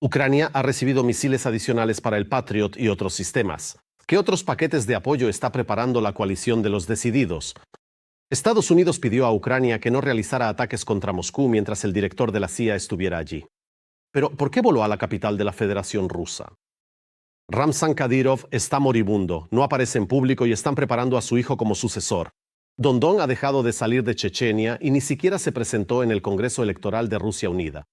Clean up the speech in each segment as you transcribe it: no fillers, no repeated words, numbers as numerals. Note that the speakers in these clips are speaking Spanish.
Ucrania ha recibido misiles adicionales para el Patriot y otros sistemas. ¿Qué otros paquetes de apoyo está preparando la coalición de los decididos? Estados Unidos pidió a Ucrania que no realizara ataques contra Moscú mientras el director de la CIA estuviera allí. Pero, ¿por qué voló a la capital de la Federación Rusa? Ramzan Kadyrov está moribundo, no aparece en público y están preparando a su hijo como sucesor. Dondon ha dejado de salir de Chechenia y ni siquiera se presentó en el Congreso Electoral de Rusia Unida.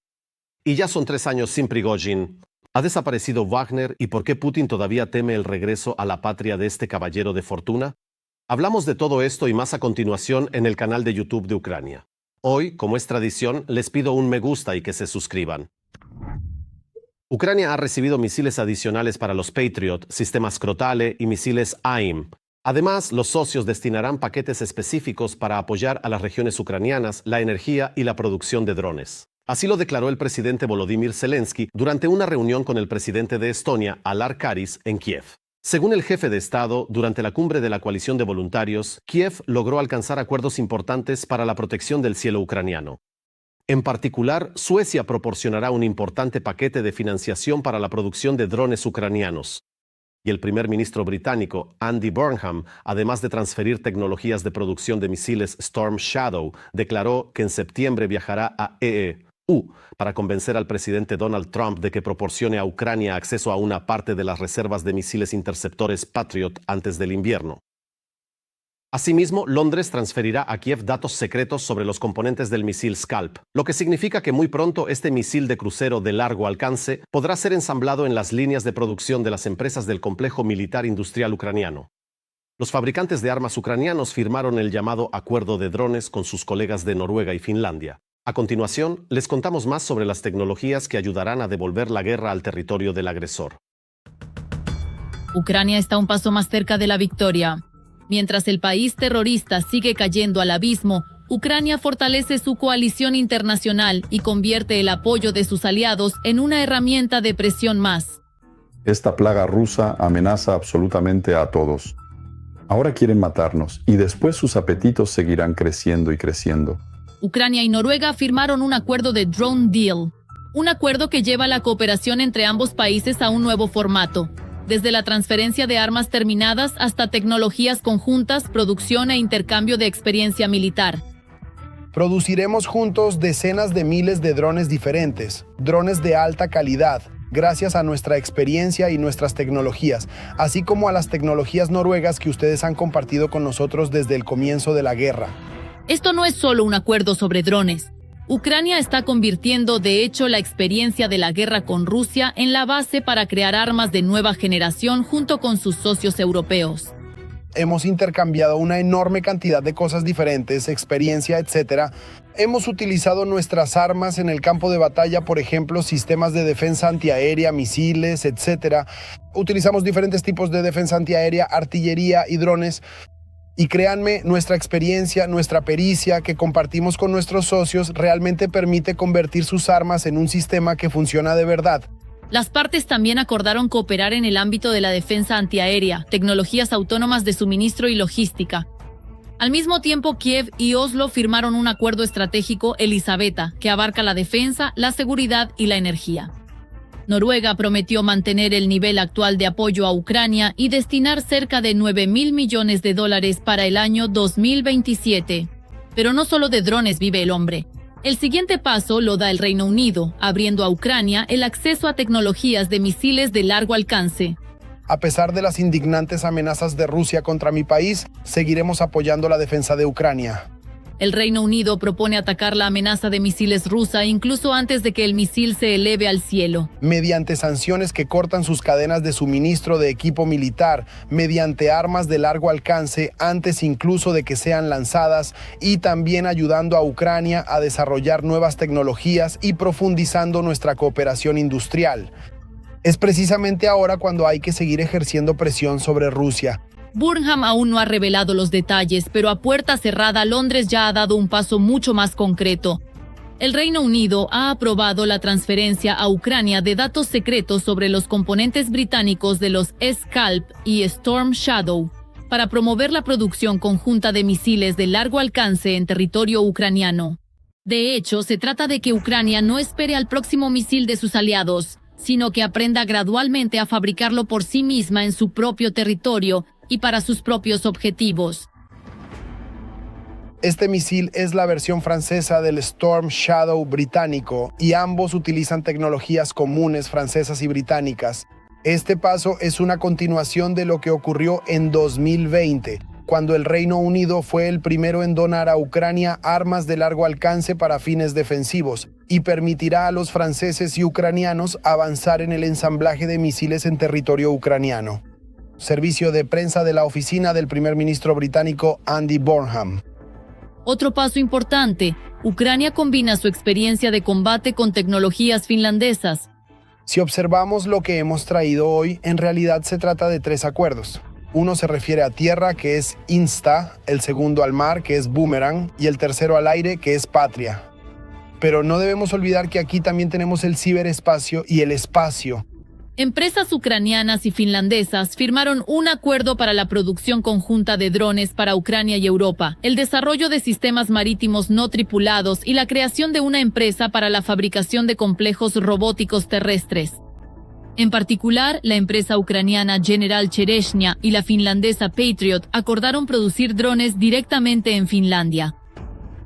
Y ya son 3 años sin Prigozhin. ¿Ha desaparecido Wagner y por qué Putin todavía teme el regreso a la patria de este caballero de fortuna? Hablamos de todo esto y más a continuación en el canal de YouTube de Ucrania. Hoy, como es tradición, les pido un me gusta y que se suscriban. Ucrania ha recibido misiles adicionales para los Patriot, sistemas Crotale y misiles AIM. Además, los socios destinarán paquetes específicos para apoyar a las regiones ucranianas, la energía y la producción de drones. Así lo declaró el presidente Volodymyr Zelensky durante una reunión con el presidente de Estonia, Alar Karis, en Kiev. Según el jefe de Estado, durante la cumbre de la coalición de voluntarios, Kiev logró alcanzar acuerdos importantes para la protección del cielo ucraniano. En particular, Suecia proporcionará un importante paquete de financiación para la producción de drones ucranianos. Y el primer ministro británico, Andy Burnham, además de transferir tecnologías de producción de misiles Storm Shadow, declaró que en septiembre viajará a EU para convencer al presidente Donald Trump de que proporcione a Ucrania acceso a una parte de las reservas de misiles interceptores Patriot antes del invierno. Asimismo, Londres transferirá a Kiev datos secretos sobre los componentes del misil Scalp, lo que significa que muy pronto este misil de crucero de largo alcance podrá ser ensamblado en las líneas de producción de las empresas del complejo militar industrial ucraniano. Los fabricantes de armas ucranianos firmaron el llamado Acuerdo de Drones con sus colegas de Noruega y Finlandia. A continuación, les contamos más sobre las tecnologías que ayudarán a devolver la guerra al territorio del agresor. Ucrania está un paso más cerca de la victoria. Mientras el país terrorista sigue cayendo al abismo, Ucrania fortalece su coalición internacional y convierte el apoyo de sus aliados en una herramienta de presión más. Esta plaga rusa amenaza absolutamente a todos. Ahora quieren matarnos y después sus apetitos seguirán creciendo y creciendo. Ucrania y Noruega firmaron un acuerdo de Drone Deal, un acuerdo que lleva la cooperación entre ambos países a un nuevo formato. Desde la transferencia de armas terminadas hasta tecnologías conjuntas, producción e intercambio de experiencia militar. Produciremos juntos decenas de miles de drones diferentes, drones de alta calidad, gracias a nuestra experiencia y nuestras tecnologías, así como a las tecnologías noruegas que ustedes han compartido con nosotros desde el comienzo de la guerra. Esto no es solo un acuerdo sobre drones. Ucrania está convirtiendo, de hecho, la experiencia de la guerra con Rusia en la base para crear armas de nueva generación junto con sus socios europeos. Hemos intercambiado una enorme cantidad de cosas diferentes, experiencia, etc. Hemos utilizado nuestras armas en el campo de batalla, por ejemplo, sistemas de defensa antiaérea, misiles, etc. Utilizamos diferentes tipos de defensa antiaérea, artillería y drones. Y créanme, nuestra experiencia, nuestra pericia que compartimos con nuestros socios realmente permite convertir sus armas en un sistema que funciona de verdad. Las partes también acordaron cooperar en el ámbito de la defensa antiaérea, tecnologías autónomas de suministro y logística. Al mismo tiempo, Kiev y Oslo firmaron un acuerdo estratégico Elisabetta, que abarca la defensa, la seguridad y la energía. Noruega prometió mantener el nivel actual de apoyo a Ucrania y destinar cerca de $9.000 millones para el año 2027. Pero no solo de drones vive el hombre. El siguiente paso lo da el Reino Unido, abriendo a Ucrania el acceso a tecnologías de misiles de largo alcance. A pesar de las indignantes amenazas de Rusia contra mi país, seguiremos apoyando la defensa de Ucrania. El Reino Unido propone atacar la amenaza de misiles rusa incluso antes de que el misil se eleve al cielo. Mediante sanciones que cortan sus cadenas de suministro de equipo militar, mediante armas de largo alcance antes incluso de que sean lanzadas y también ayudando a Ucrania a desarrollar nuevas tecnologías y profundizando nuestra cooperación industrial. Es precisamente ahora cuando hay que seguir ejerciendo presión sobre Rusia. Burnham aún no ha revelado los detalles, pero a puerta cerrada Londres ya ha dado un paso mucho más concreto. El Reino Unido ha aprobado la transferencia a Ucrania de datos secretos sobre los componentes británicos de los Scalp y Storm Shadow para promover la producción conjunta de misiles de largo alcance en territorio ucraniano. De hecho, se trata de que Ucrania no espere al próximo misil de sus aliados. sino que aprenda gradualmente a fabricarlo por sí misma en su propio territorio y para sus propios objetivos. Este misil es la versión francesa del Storm Shadow británico y ambos utilizan tecnologías comunes francesas y británicas. Este paso es una continuación de lo que ocurrió en 2020, cuando el Reino Unido fue el primero en donar a Ucrania armas de largo alcance para fines defensivos y permitirá a los franceses y ucranianos avanzar en el ensamblaje de misiles en territorio ucraniano. Servicio de prensa de la oficina del primer ministro británico Andy Burnham. Otro paso importante, Ucrania combina su experiencia de combate con tecnologías finlandesas. Si observamos lo que hemos traído hoy, en realidad se trata de 3 acuerdos. Uno se refiere a tierra, que es Insta, el segundo al mar, que es Boomerang, y el tercero al aire, que es Patria. Pero no debemos olvidar que aquí también tenemos el ciberespacio y el espacio. Empresas ucranianas y finlandesas firmaron un acuerdo para la producción conjunta de drones para Ucrania y Europa, el desarrollo de sistemas marítimos no tripulados y la creación de una empresa para la fabricación de complejos robóticos terrestres. En particular, la empresa ucraniana General Chereshnya y la finlandesa Patriot acordaron producir drones directamente en Finlandia.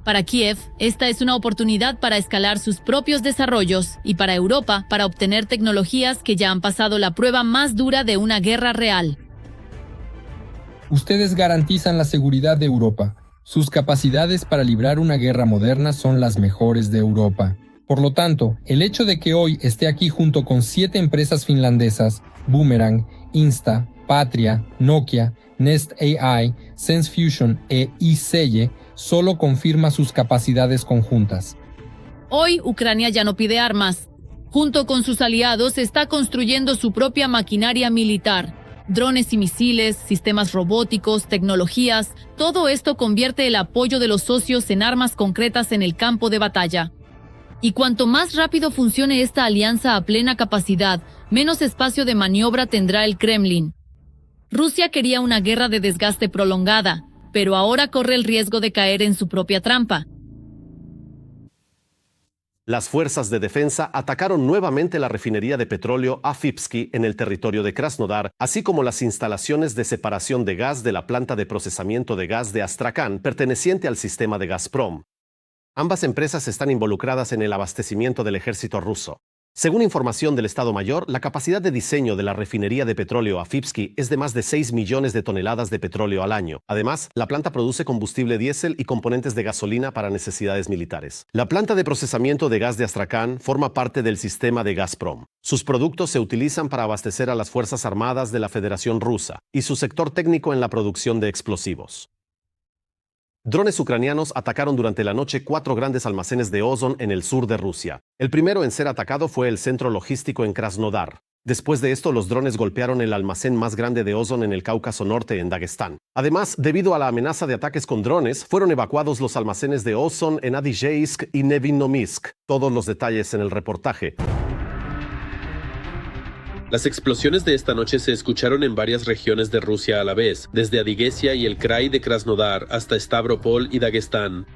Para Kiev, esta es una oportunidad para escalar sus propios desarrollos y para Europa para obtener tecnologías que ya han pasado la prueba más dura de una guerra real. Ustedes garantizan la seguridad de Europa. Sus capacidades para librar una guerra moderna son las mejores de Europa. Por lo tanto, el hecho de que hoy esté aquí junto con 7 empresas finlandesas, Boomerang, Insta, Patria, Nokia, Nest AI, SenseFusion e iSeye, solo confirma sus capacidades conjuntas. Hoy, Ucrania ya no pide armas. Junto con sus aliados, está construyendo su propia maquinaria militar. Drones y misiles, sistemas robóticos, tecnologías, todo esto convierte el apoyo de los socios en armas concretas en el campo de batalla. Y cuanto más rápido funcione esta alianza a plena capacidad, menos espacio de maniobra tendrá el Kremlin. Rusia quería una guerra de desgaste prolongada, pero ahora corre el riesgo de caer en su propia trampa. Las fuerzas de defensa atacaron nuevamente la refinería de petróleo Afipsky en el territorio de Krasnodar, así como las instalaciones de separación de gas de la planta de procesamiento de gas de Astrakhan, perteneciente al sistema de Gazprom. Ambas empresas están involucradas en el abastecimiento del ejército ruso. Según información del Estado Mayor, la capacidad de diseño de la refinería de petróleo Afipsky es de más de 6 millones de toneladas de petróleo al año. Además, la planta produce combustible diésel y componentes de gasolina para necesidades militares. La planta de procesamiento de gas de Astrakhan forma parte del sistema de Gazprom. Sus productos se utilizan para abastecer a las Fuerzas Armadas de la Federación Rusa y su sector técnico en la producción de explosivos. Drones ucranianos atacaron durante la noche 4 grandes almacenes de Ozon en el sur de Rusia. El primero en ser atacado fue el centro logístico en Krasnodar. Después de esto, los drones golpearon el almacén más grande de Ozon en el Cáucaso Norte, en Dagestán. Además, debido a la amenaza de ataques con drones, fueron evacuados los almacenes de Ozon en Adizheisk y Nevinomisk. Todos los detalles en el reportaje. Las explosiones de esta noche se escucharon en varias regiones de Rusia a la vez, desde Adiguesia y el Krai de Krasnodar hasta Stavropol y Dagestán.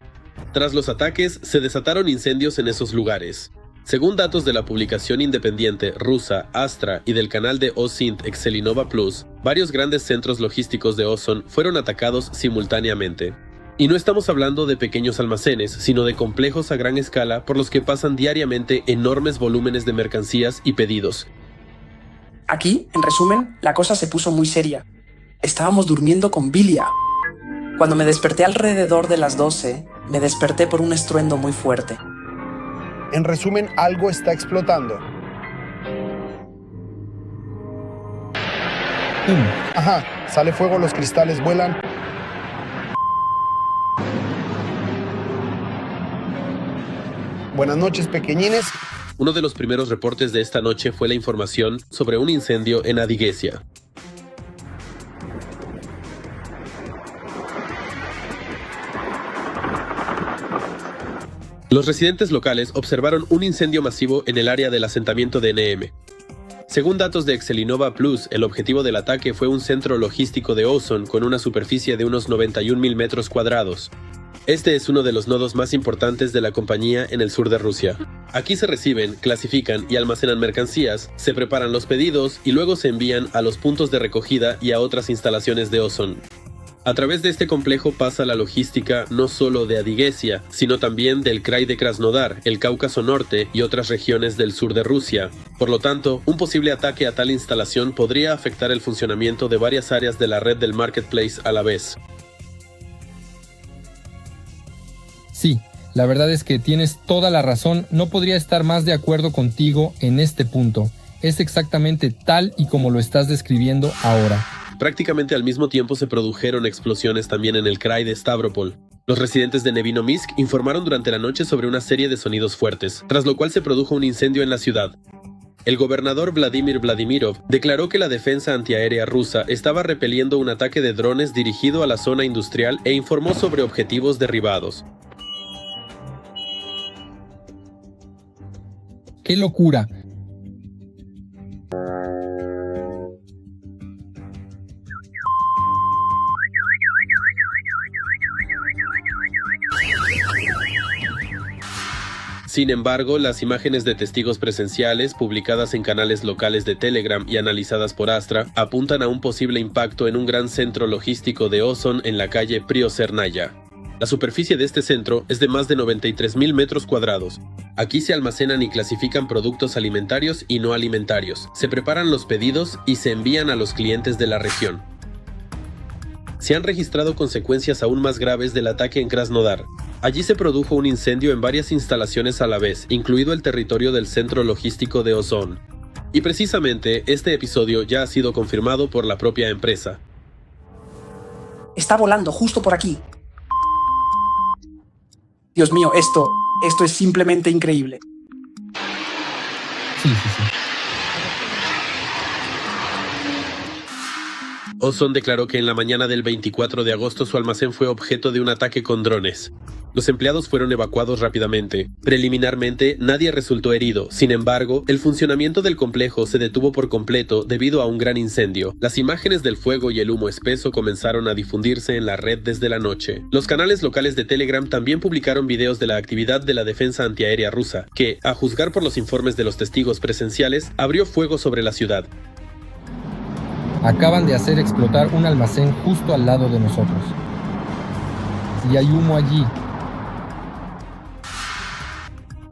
Tras los ataques, se desataron incendios en esos lugares. Según datos de la publicación independiente rusa Astra y del canal de Osint Excelinova Plus, varios grandes centros logísticos de Ozon fueron atacados simultáneamente. Y no estamos hablando de pequeños almacenes, sino de complejos a gran escala por los que pasan diariamente enormes volúmenes de mercancías y pedidos. Aquí, en resumen, la cosa se puso muy seria. Estábamos durmiendo con Bilia. Cuando me desperté alrededor de las 12, me desperté por un estruendo muy fuerte. En resumen, algo está explotando. Ajá, sale fuego, los cristales vuelan. Buenas noches, pequeñines. Uno de los primeros reportes de esta noche fue la información sobre un incendio en Adiguesia. Los residentes locales observaron un incendio masivo en el área del asentamiento de NM. Según datos de Excelinova Plus, el objetivo del ataque fue un centro logístico de Ozon con una superficie de unos 91.000 metros cuadrados. Este es uno de los nodos más importantes de la compañía en el sur de Rusia. Aquí se reciben, clasifican y almacenan mercancías, se preparan los pedidos y luego se envían a los puntos de recogida y a otras instalaciones de Ozon. A través de este complejo pasa la logística no solo de Adiguesia, sino también del Krai de Krasnodar, el Cáucaso Norte y otras regiones del sur de Rusia. Por lo tanto, un posible ataque a tal instalación podría afectar el funcionamiento de varias áreas de la red del marketplace a la vez. Sí, la verdad es que tienes toda la razón, no podría estar más de acuerdo contigo en este punto. Es exactamente tal y como lo estás describiendo ahora. Prácticamente al mismo tiempo se produjeron explosiones también en el Krai de Stavropol. Los residentes de Nevinomysk informaron durante la noche sobre una serie de sonidos fuertes, tras lo cual se produjo un incendio en la ciudad. El gobernador Vladimir Vladimirov declaró que la defensa antiaérea rusa estaba repeliendo un ataque de drones dirigido a la zona industrial e informó sobre objetivos derribados. ¡Qué locura! Sin embargo, las imágenes de testigos presenciales, publicadas en canales locales de Telegram y analizadas por Astra, apuntan a un posible impacto en un gran centro logístico de Ozon en la calle Priosernaya. La superficie de este centro es de más de 93.000 metros cuadrados. Aquí se almacenan y clasifican productos alimentarios y no alimentarios, se preparan los pedidos y se envían a los clientes de la región. Se han registrado consecuencias aún más graves del ataque en Krasnodar. Allí se produjo un incendio en varias instalaciones a la vez, incluido el territorio del centro logístico de Ozon. Y precisamente este episodio ya ha sido confirmado por la propia empresa. Está volando justo por aquí. Dios mío, esto es simplemente increíble. Sí. Ozon declaró que en la mañana del 24 de agosto su almacén fue objeto de un ataque con drones. Los empleados fueron evacuados rápidamente. Preliminarmente, nadie resultó herido. Sin embargo, el funcionamiento del complejo se detuvo por completo debido a un gran incendio. Las imágenes del fuego y el humo espeso comenzaron a difundirse en la red desde la noche. Los canales locales de Telegram también publicaron videos de la actividad de la defensa antiaérea rusa, que, a juzgar por los informes de los testigos presenciales, abrió fuego sobre la ciudad. Acaban de hacer explotar un almacén justo al lado de nosotros. Y hay humo allí.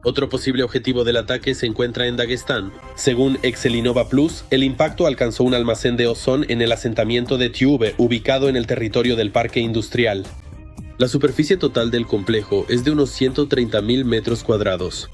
Otro posible objetivo del ataque se encuentra en Dagestán. Según Excelinova Plus, el impacto alcanzó un almacén de Ozon en el asentamiento de Tyuve, ubicado en el territorio del parque industrial. La superficie total del complejo es de unos 130.000 metros cuadrados.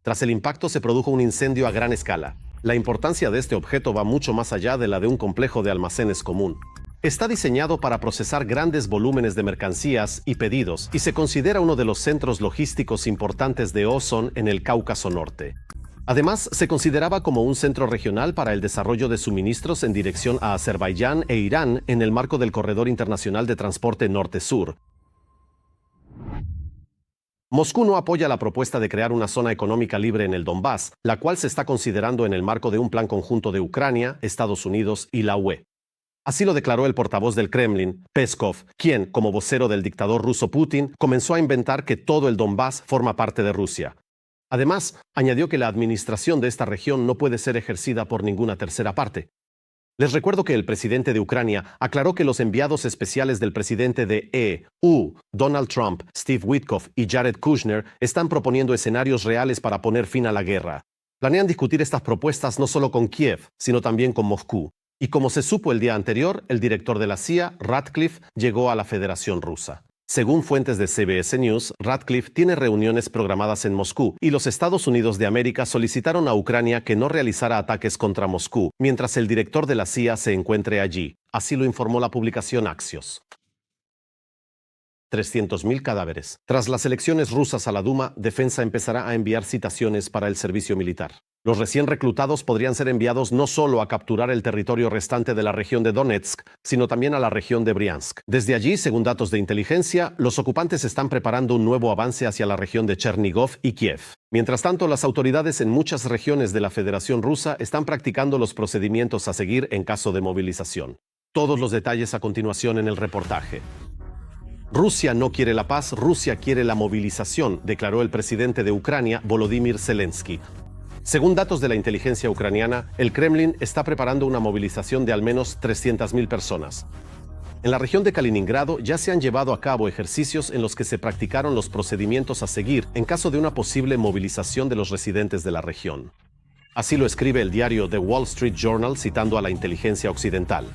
Tras el impacto se produjo un incendio a gran escala. La importancia de este objeto va mucho más allá de la de un complejo de almacenes común. Está diseñado para procesar grandes volúmenes de mercancías y pedidos y se considera uno de los centros logísticos importantes de Ozon en el Cáucaso Norte. Además, se consideraba como un centro regional para el desarrollo de suministros en dirección a Azerbaiyán e Irán en el marco del Corredor Internacional de Transporte Norte-Sur. Moscú no apoya la propuesta de crear una zona económica libre en el Donbass, la cual se está considerando en el marco de un plan conjunto de Ucrania, Estados Unidos y la UE. Así lo declaró el portavoz del Kremlin, Peskov, quien, como vocero del dictador ruso Putin, comenzó a inventar que todo el Donbass forma parte de Rusia. Además, añadió que la administración de esta región no puede ser ejercida por ninguna tercera parte. Les recuerdo que el presidente de Ucrania aclaró que los enviados especiales del presidente de EU, Donald Trump, Steve Witkoff y Jared Kushner, están proponiendo escenarios reales para poner fin a la guerra. Planean discutir estas propuestas no solo con Kiev, sino también con Moscú. Y como se supo el día anterior, el director de la CIA, Ratcliffe, llegó a la Federación Rusa. Según fuentes de CBS News, Ratcliffe tiene reuniones programadas en Moscú y los Estados Unidos de América solicitaron a Ucrania que no realizara ataques contra Moscú, mientras el director de la CIA se encuentre allí. Así lo informó la publicación Axios. 300.000 cadáveres. Tras las elecciones rusas a la Duma, Defensa empezará a enviar citaciones para el servicio militar. Los recién reclutados podrían ser enviados no solo a capturar el territorio restante de la región de Donetsk, sino también a la región de Briansk. Desde allí, según datos de inteligencia, los ocupantes están preparando un nuevo avance hacia la región de Chernigov y Kiev. Mientras tanto, las autoridades en muchas regiones de la Federación Rusa están practicando los procedimientos a seguir en caso de movilización. Todos los detalles a continuación en el reportaje. Rusia no quiere la paz, Rusia quiere la movilización, declaró el presidente de Ucrania, Volodymyr Zelensky. Según datos de la inteligencia ucraniana, el Kremlin está preparando una movilización de al menos 300.000 personas. En la región de Kaliningrado ya se han llevado a cabo ejercicios en los que se practicaron los procedimientos a seguir en caso de una posible movilización de los residentes de la región. Así lo escribe el diario The Wall Street Journal citando a la inteligencia occidental.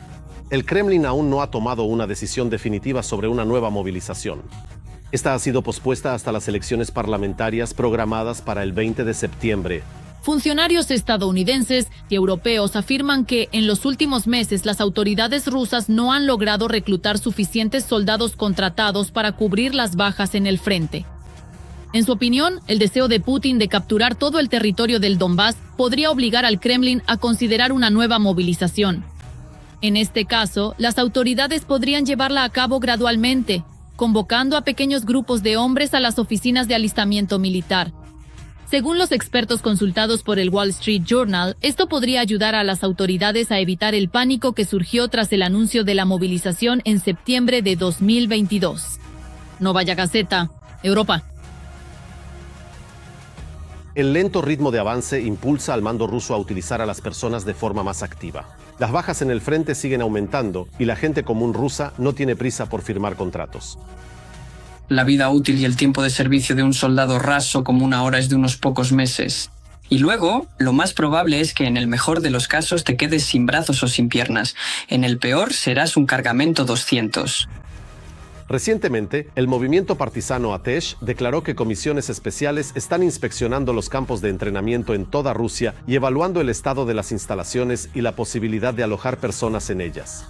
El Kremlin aún no ha tomado una decisión definitiva sobre una nueva movilización. Esta ha sido pospuesta hasta las elecciones parlamentarias programadas para el 20 de septiembre. Funcionarios estadounidenses y europeos afirman que en los últimos meses las autoridades rusas no han logrado reclutar suficientes soldados contratados para cubrir las bajas en el frente. En su opinión, el deseo de Putin de capturar todo el territorio del Donbass podría obligar al Kremlin a considerar una nueva movilización. En este caso, las autoridades podrían llevarla a cabo gradualmente, convocando a pequeños grupos de hombres a las oficinas de alistamiento militar. Según los expertos consultados por el Wall Street Journal, esto podría ayudar a las autoridades a evitar el pánico que surgió tras el anuncio de la movilización en septiembre de 2022. Novaya Gazeta, Europa. El lento ritmo de avance impulsa al mando ruso a utilizar a las personas de forma más activa. Las bajas en el frente siguen aumentando y la gente común rusa no tiene prisa por firmar contratos. La vida útil y el tiempo de servicio de un soldado raso común ahora es de unos pocos meses. Y luego, lo más probable es que en el mejor de los casos te quedes sin brazos o sin piernas. En el peor serás un cargamento 200. Recientemente, el movimiento partisano Atesh declaró que comisiones especiales están inspeccionando los campos de entrenamiento en toda Rusia y evaluando el estado de las instalaciones y la posibilidad de alojar personas en ellas.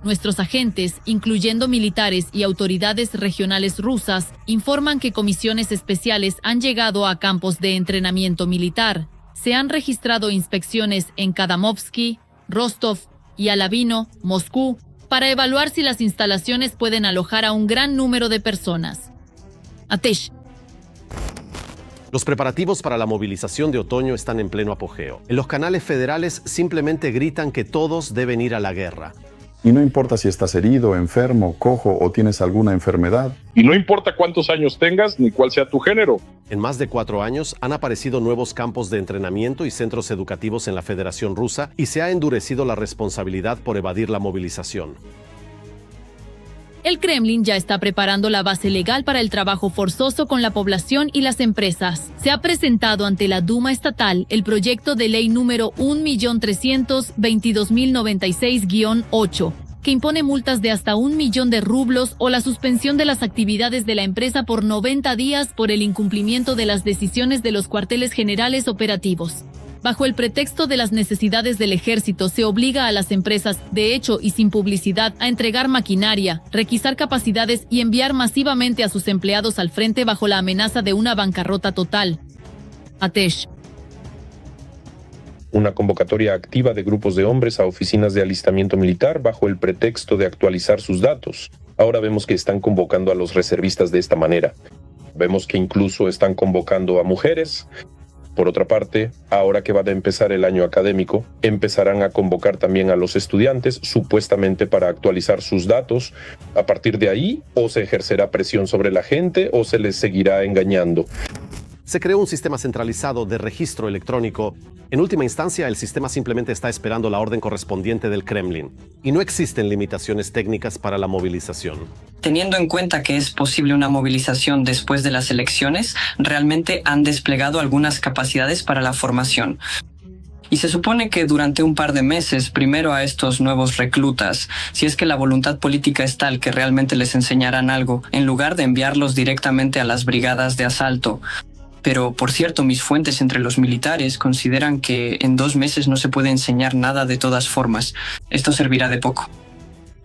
Nuestros agentes, incluyendo militares y autoridades regionales rusas, informan que comisiones especiales han llegado a campos de entrenamiento militar. Se han registrado inspecciones en Kadamovsky, Rostov y Alavino, Moscú, para evaluar si las instalaciones pueden alojar a un gran número de personas. Atesh. Los preparativos para la movilización de otoño están en pleno apogeo. En los canales federales simplemente gritan que todos deben ir a la guerra. Y no importa si estás herido, enfermo, cojo o tienes alguna enfermedad. Y no importa cuántos años tengas ni cuál sea tu género. En más de 4 años han aparecido nuevos campos de entrenamiento y centros educativos en la Federación Rusa y se ha endurecido la responsabilidad por evadir la movilización. El Kremlin ya está preparando la base legal para el trabajo forzoso con la población y las empresas. Se ha presentado ante la Duma estatal el proyecto de ley número 1.322.096-8, que impone multas de hasta 1 millón de rublos o la suspensión de las actividades de la empresa por 90 días por el incumplimiento de las decisiones de los cuarteles generales operativos. Bajo el pretexto de las necesidades del ejército, se obliga a las empresas, de hecho y sin publicidad, a entregar maquinaria, requisar capacidades y enviar masivamente a sus empleados al frente bajo la amenaza de una bancarrota total. Atesh. Una convocatoria activa de grupos de hombres a oficinas de alistamiento militar bajo el pretexto de actualizar sus datos. Ahora vemos que están convocando a los reservistas de esta manera. Vemos que incluso están convocando a mujeres. Por otra parte, ahora que va a empezar el año académico, empezarán a convocar también a los estudiantes, supuestamente para actualizar sus datos. A partir de ahí, o se ejercerá presión sobre la gente o se les seguirá engañando. Se creó un sistema centralizado de registro electrónico. En última instancia, el sistema simplemente está esperando la orden correspondiente del Kremlin. Y no existen limitaciones técnicas para la movilización. Teniendo en cuenta que es posible una movilización después de las elecciones, realmente han desplegado algunas capacidades para la formación. Y se supone que durante un par de meses, primero a estos nuevos reclutas, si es que la voluntad política es tal que realmente les enseñarán algo, en lugar de enviarlos directamente a las brigadas de asalto. Pero, por cierto, mis fuentes entre los militares consideran que en 2 meses no se puede enseñar nada de todas formas. Esto servirá de poco.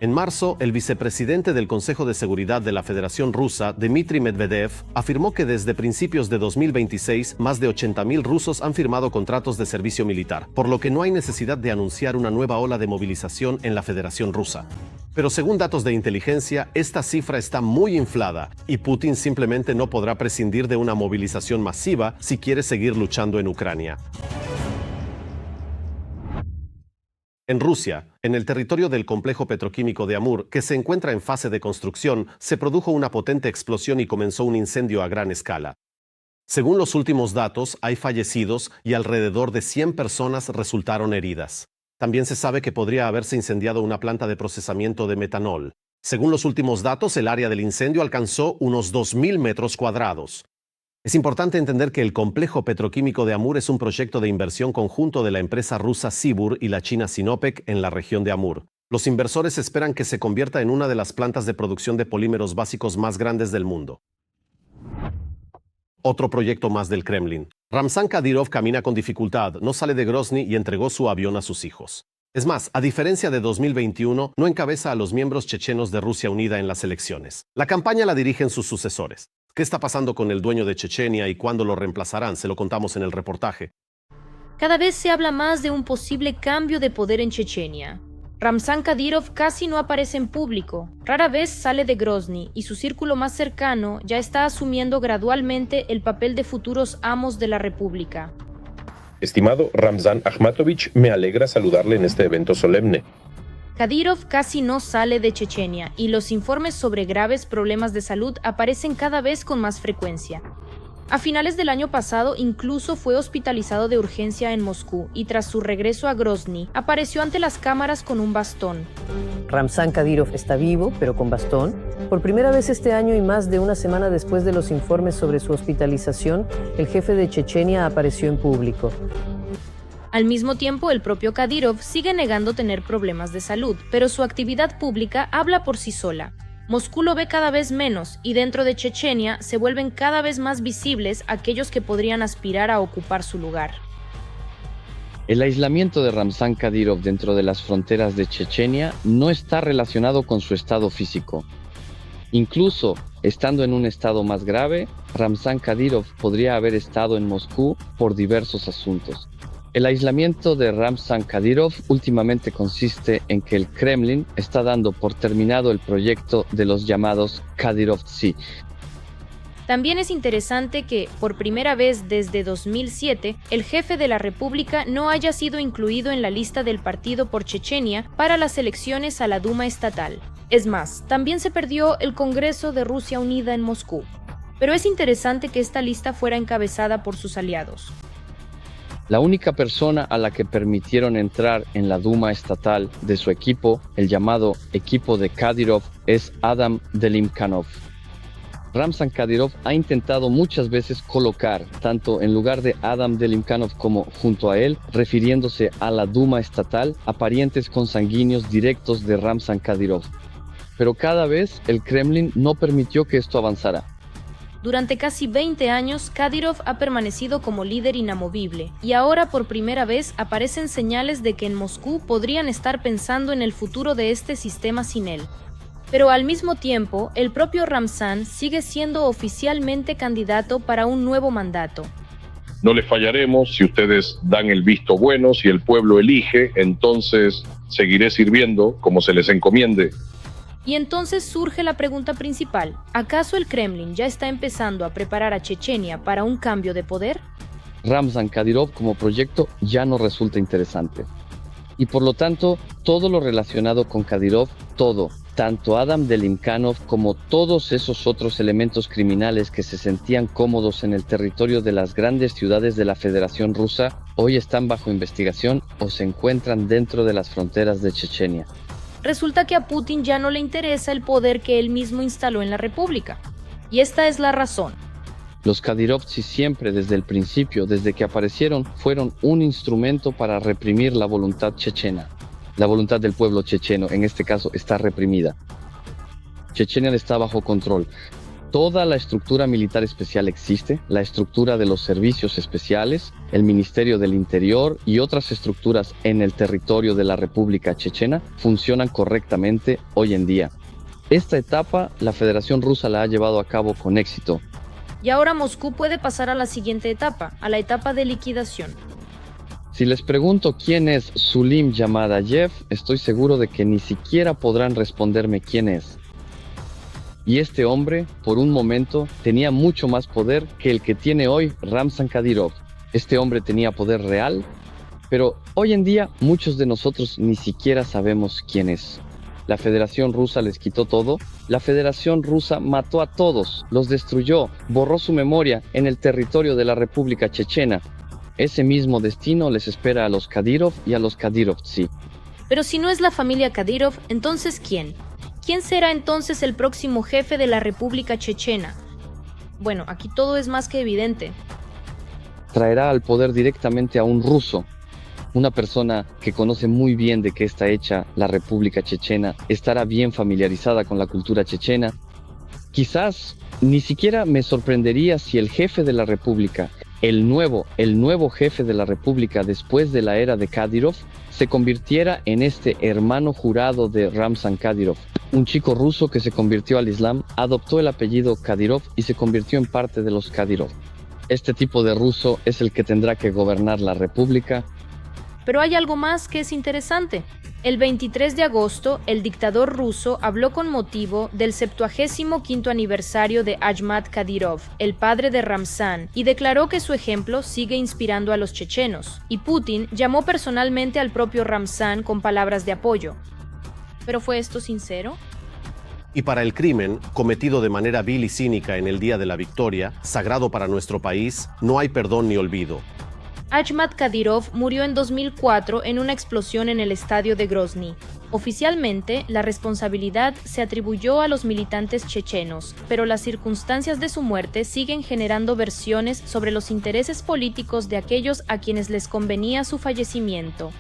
En marzo, el vicepresidente del Consejo de Seguridad de la Federación Rusa, Dmitry Medvedev, afirmó que desde principios de 2026, más de 80.000 rusos han firmado contratos de servicio militar, por lo que no hay necesidad de anunciar una nueva ola de movilización en la Federación Rusa. Pero según datos de inteligencia, esta cifra está muy inflada y Putin simplemente no podrá prescindir de una movilización masiva si quiere seguir luchando en Ucrania. En Rusia, en el territorio del complejo petroquímico de Amur, que se encuentra en fase de construcción, se produjo una potente explosión y comenzó un incendio a gran escala. Según los últimos datos, hay fallecidos y alrededor de 100 personas resultaron heridas. También se sabe que podría haberse incendiado una planta de procesamiento de metanol. Según los últimos datos, el área del incendio alcanzó unos 2.000 metros cuadrados. Es importante entender que el complejo petroquímico de Amur es un proyecto de inversión conjunto de la empresa rusa Sibur y la china Sinopec en la región de Amur. Los inversores esperan que se convierta en una de las plantas de producción de polímeros básicos más grandes del mundo. Otro proyecto más del Kremlin. Ramzan Kadyrov camina con dificultad, no sale de Grozny y entregó su avión a sus hijos. Es más, a diferencia de 2021, no encabeza a los miembros chechenos de Rusia Unida en las elecciones. La campaña la dirigen sus sucesores. ¿Qué está pasando con el dueño de Chechenia y cuándo lo reemplazarán? Se lo contamos en el reportaje. Cada vez se habla más de un posible cambio de poder en Chechenia. Ramzan Kadyrov casi no aparece en público, rara vez sale de Grozny y su círculo más cercano ya está asumiendo gradualmente el papel de futuros amos de la república. Estimado Ramzan Akhmatovich, me alegra saludarle en este evento solemne. Kadyrov casi no sale de Chechenia y los informes sobre graves problemas de salud aparecen cada vez con más frecuencia. A finales del año pasado incluso fue hospitalizado de urgencia en Moscú y tras su regreso a Grozny apareció ante las cámaras con un bastón. Ramzan Kadyrov está vivo, pero con bastón. Por primera vez este año y más de una semana después de los informes sobre su hospitalización, el jefe de Chechenia apareció en público. Al mismo tiempo, el propio Kadyrov sigue negando tener problemas de salud, pero su actividad pública habla por sí sola. Moscú lo ve cada vez menos y dentro de Chechenia se vuelven cada vez más visibles aquellos que podrían aspirar a ocupar su lugar. El aislamiento de Ramzan Kadyrov dentro de las fronteras de Chechenia no está relacionado con su estado físico. Incluso, estando en un estado más grave, Ramzan Kadyrov podría haber estado en Moscú por diversos asuntos. El aislamiento de Ramzan Kadyrov últimamente consiste en que el Kremlin está dando por terminado el proyecto de los llamados Kadyrovtsi. También es interesante que, por primera vez desde 2007, el jefe de la República no haya sido incluido en la lista del Partido por Chechenia para las elecciones a la Duma estatal. Es más, también se perdió el Congreso de Rusia Unida en Moscú. Pero es interesante que esta lista fuera encabezada por sus aliados. La única persona a la que permitieron entrar en la Duma estatal de su equipo, el llamado equipo de Kadyrov, es Adam Delimkanov. Ramzan Kadyrov ha intentado muchas veces colocar, tanto en lugar de Adam Delimkanov como junto a él, refiriéndose a la Duma estatal, a parientes consanguíneos directos de Ramzan Kadyrov. Pero cada vez el Kremlin no permitió que esto avanzara. Durante casi 20 años, Kadyrov ha permanecido como líder inamovible, y ahora por primera vez aparecen señales de que en Moscú podrían estar pensando en el futuro de este sistema sin él. Pero al mismo tiempo, el propio Ramzan sigue siendo oficialmente candidato para un nuevo mandato. No les fallaremos si ustedes dan el visto bueno, si el pueblo elige, entonces seguiré sirviendo como se les encomiende. Y entonces surge la pregunta principal, ¿acaso el Kremlin ya está empezando a preparar a Chechenia para un cambio de poder? Ramzan Kadyrov como proyecto ya no resulta interesante. Y por lo tanto, todo lo relacionado con Kadyrov, todo, tanto Adam Delimkanov como todos esos otros elementos criminales que se sentían cómodos en el territorio de las grandes ciudades de la Federación Rusa, hoy están bajo investigación o se encuentran dentro de las fronteras de Chechenia. Resulta que a Putin ya no le interesa el poder que él mismo instaló en la República. Y esta es la razón. Los Kadyrovtsi siempre desde el principio, desde que aparecieron, fueron un instrumento para reprimir la voluntad chechena. La voluntad del pueblo checheno, en este caso, está reprimida. Chechenia está bajo control. Toda la estructura militar especial existe, la estructura de los servicios especiales, el Ministerio del Interior y otras estructuras en el territorio de la República Chechena funcionan correctamente hoy en día. Esta etapa la Federación Rusa la ha llevado a cabo con éxito. Y ahora Moscú puede pasar a la siguiente etapa, a la etapa de liquidación. Si les pregunto quién es Sulim Yamadayev, estoy seguro de que ni siquiera podrán responderme quién es. Y este hombre, por un momento, tenía mucho más poder que el que tiene hoy Ramzan Kadyrov. Este hombre tenía poder real, pero hoy en día muchos de nosotros ni siquiera sabemos quién es. La Federación Rusa les quitó todo. La Federación Rusa mató a todos, los destruyó, borró su memoria en el territorio de la República Chechena. Ese mismo destino les espera a los Kadyrov y a los Kadyrovtsi. Pero si no es la familia Kadyrov, ¿entonces quién? ¿Quién será entonces el próximo jefe de la República Chechena? Bueno, aquí todo es más que evidente. Traerá al poder directamente a un ruso. Una persona que conoce muy bien de qué está hecha la República Chechena, estará bien familiarizada con la cultura chechena. Quizás ni siquiera me sorprendería si el jefe de la República, el nuevo jefe de la República después de la era de Kadyrov, se convirtiera en este hermano jurado de Ramzan Kadyrov. Un chico ruso que se convirtió al Islam, adoptó el apellido Kadyrov y se convirtió en parte de los Kadyrov. Este tipo de ruso es el que tendrá que gobernar la República. Pero hay algo más que es interesante. El 23 de agosto, el dictador ruso habló con motivo del 75º aniversario de Ahmad Kadyrov, el padre de Ramzan, y declaró que su ejemplo sigue inspirando a los chechenos. Y Putin llamó personalmente al propio Ramzan con palabras de apoyo. ¿Pero fue esto sincero? Y para el crimen, cometido de manera vil y cínica en el día de la victoria, sagrado para nuestro país, no hay perdón ni olvido. Ahmad Kadyrov murió en 2004 en una explosión en el estadio de Grozny. Oficialmente, la responsabilidad se atribuyó a los militantes chechenos, pero las circunstancias de su muerte siguen generando versiones sobre los intereses políticos de aquellos a quienes les convenía su fallecimiento.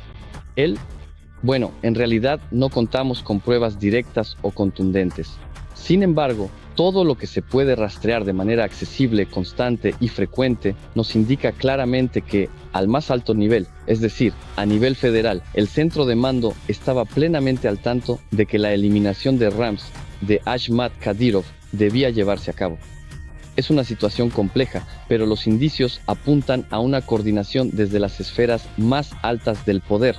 Bueno, en realidad no contamos con pruebas directas o contundentes. Sin embargo, todo lo que se puede rastrear de manera accesible, constante y frecuente nos indica claramente que, al más alto nivel, es decir, a nivel federal, el centro de mando estaba plenamente al tanto de que la eliminación de Ahmad Kadyrov debía llevarse a cabo. Es una situación compleja, pero los indicios apuntan a una coordinación desde las esferas más altas del poder.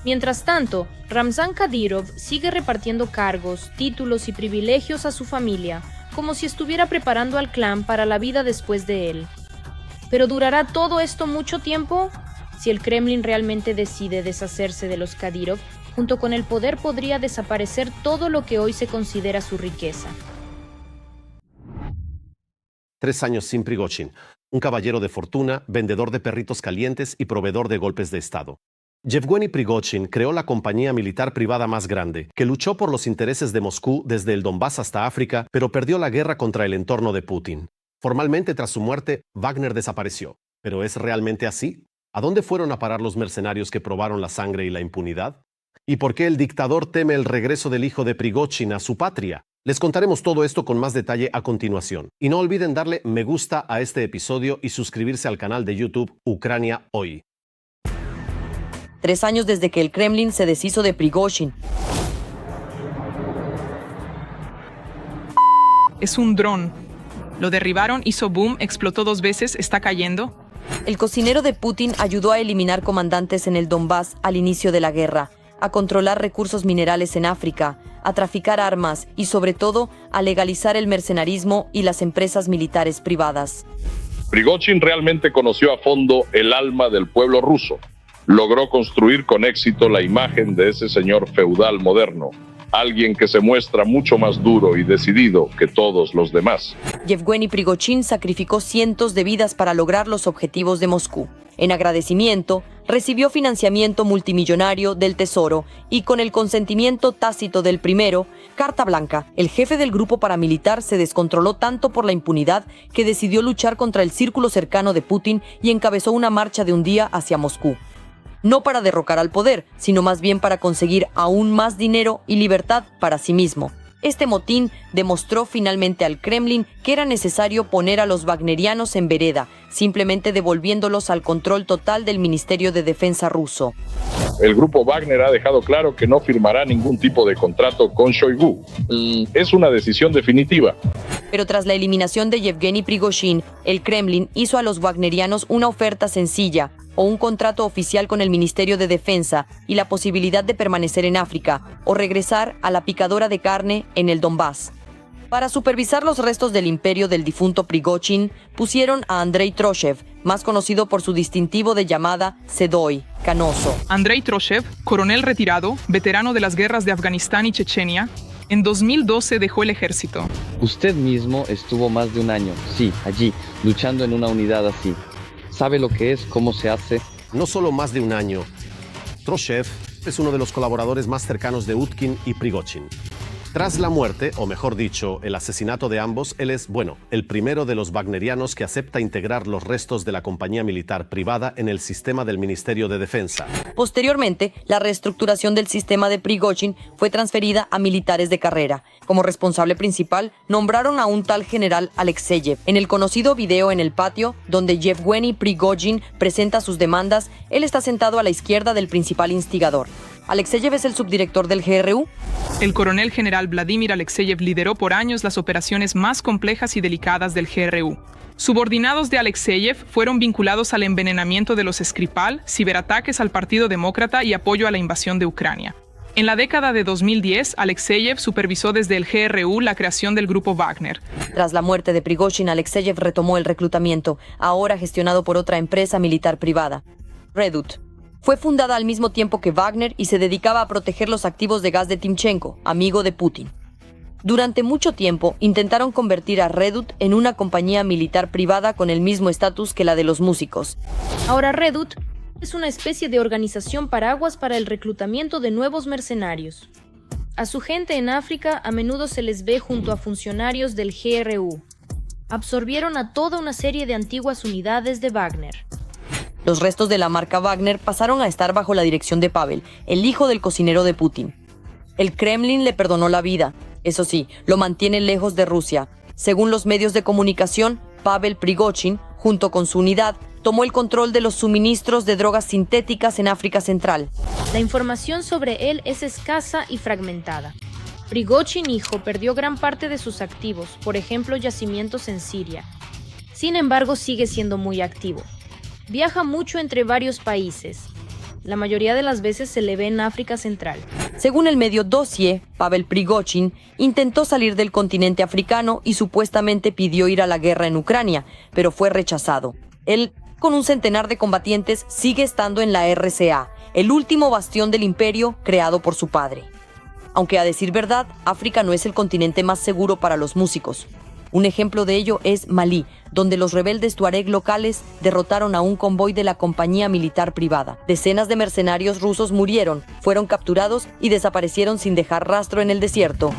Mientras tanto, Ramzan Kadyrov sigue repartiendo cargos, títulos y privilegios a su familia, como si estuviera preparando al clan para la vida después de él. ¿Pero durará todo esto mucho tiempo? Si el Kremlin realmente decide deshacerse de los Kadyrov, junto con el poder podría desaparecer todo lo que hoy se considera su riqueza. 3 años sin Prigozhin, un caballero de fortuna, vendedor de perritos calientes y proveedor de golpes de Estado. Yevgeny Prigozhin creó la compañía militar privada más grande, que luchó por los intereses de Moscú desde el Donbass hasta África, pero perdió la guerra contra el entorno de Putin. Formalmente, tras su muerte, Wagner desapareció. ¿Pero es realmente así? ¿A dónde fueron a parar los mercenarios que probaron la sangre y la impunidad? ¿Y por qué el dictador teme el regreso del hijo de Prigozhin a su patria? Les contaremos todo esto con más detalle a continuación. Y no olviden darle me gusta a este episodio y suscribirse al canal de YouTube Ucrania Hoy. 3 años desde que el Kremlin se deshizo de Prigozhin. Es un dron. Lo derribaron, hizo boom, explotó 2 veces, está cayendo. El cocinero de Putin ayudó a eliminar comandantes en el Donbass al inicio de la guerra, a controlar recursos minerales en África, a traficar armas y, sobre todo, a legalizar el mercenarismo y las empresas militares privadas. Prigozhin realmente conoció a fondo el alma del pueblo ruso. Logró construir con éxito la imagen de ese señor feudal moderno, alguien que se muestra mucho más duro y decidido que todos los demás. Yevgeny Prigozhin sacrificó cientos de vidas para lograr los objetivos de Moscú. En agradecimiento, recibió financiamiento multimillonario del Tesoro y, con el consentimiento tácito del primero, Carta Blanca, el jefe del grupo paramilitar, se descontroló tanto por la impunidad que decidió luchar contra el círculo cercano de Putin y encabezó una marcha de un día hacia Moscú. No para derrocar al poder, sino más bien para conseguir aún más dinero y libertad para sí mismo. Este motín demostró finalmente al Kremlin que era necesario poner a los wagnerianos en vereda, simplemente devolviéndolos al control total del Ministerio de Defensa ruso. El grupo Wagner ha dejado claro que no firmará ningún tipo de contrato con Shoigu. Es una decisión definitiva. Pero tras la eliminación de Yevgeny Prigozhin, el Kremlin hizo a los wagnerianos una oferta sencilla, o un contrato oficial con el Ministerio de Defensa y la posibilidad de permanecer en África o regresar a la picadora de carne en el Donbass. Para supervisar los restos del imperio del difunto Prigozhin, pusieron a Andrei Troshev, más conocido por su distintivo de llamada Sedoy, canoso. Andrei Troshev, coronel retirado, veterano de las guerras de Afganistán y Chechenia, en 2012 dejó el ejército. Usted mismo estuvo más de un año, sí, allí, luchando en una unidad así. ¿Sabe lo que es, cómo se hace? No solo más de un año. Troshev es uno de los colaboradores más cercanos de Utkin y Prigozhin. Tras la muerte, o mejor dicho, el asesinato de ambos, él es, el primero de los wagnerianos que acepta integrar los restos de la compañía militar privada en el sistema del Ministerio de Defensa. Posteriormente, la reestructuración del sistema de Prigozhin fue transferida a militares de carrera. Como responsable principal, nombraron a un tal general Alexeyev. En el conocido video en el patio, donde Yevgeny Prigozhin presenta sus demandas, él está sentado a la izquierda del principal instigador. Alexeyev es el subdirector del GRU. El coronel general Vladimir Alexeyev lideró por años las operaciones más complejas y delicadas del GRU. Subordinados de Alexeyev fueron vinculados al envenenamiento de los Skripal, ciberataques al Partido Demócrata y apoyo a la invasión de Ucrania. En la década de 2010, Alexeyev supervisó desde el GRU la creación del grupo Wagner. Tras la muerte de Prigozhin, Alexeyev retomó el reclutamiento, ahora gestionado por otra empresa militar privada, Redut. Fue fundada al mismo tiempo que Wagner y se dedicaba a proteger los activos de gas de Timchenko, amigo de Putin. Durante mucho tiempo intentaron convertir a Redut en una compañía militar privada con el mismo estatus que la de los músicos. Ahora Redut es una especie de organización paraguas para el reclutamiento de nuevos mercenarios. A su gente en África a menudo se les ve junto a funcionarios del GRU. Absorbieron a toda una serie de antiguas unidades de Wagner. Los restos de la marca Wagner pasaron a estar bajo la dirección de Pavel, el hijo del cocinero de Putin. El Kremlin le perdonó la vida. Eso sí, lo mantiene lejos de Rusia. Según los medios de comunicación, Pavel Prigozhin, junto con su unidad, tomó el control de los suministros de drogas sintéticas en África Central. La información sobre él es escasa y fragmentada. Prigozhin hijo perdió gran parte de sus activos, por ejemplo, yacimientos en Siria. Sin embargo, sigue siendo muy activo. Viaja mucho entre varios países. La mayoría de las veces se le ve en África Central. Según el medio Dossier, Pavel Prigozhin intentó salir del continente africano y supuestamente pidió ir a la guerra en Ucrania, pero fue rechazado. Él, con un centenar de combatientes, sigue estando en la RCA, el último bastión del imperio creado por su padre. Aunque a decir verdad, África no es el continente más seguro para los músicos. Un ejemplo de ello es Malí, donde los rebeldes tuareg locales derrotaron a un convoy de la compañía militar privada. Decenas de mercenarios rusos murieron, fueron capturados y desaparecieron sin dejar rastro en el desierto.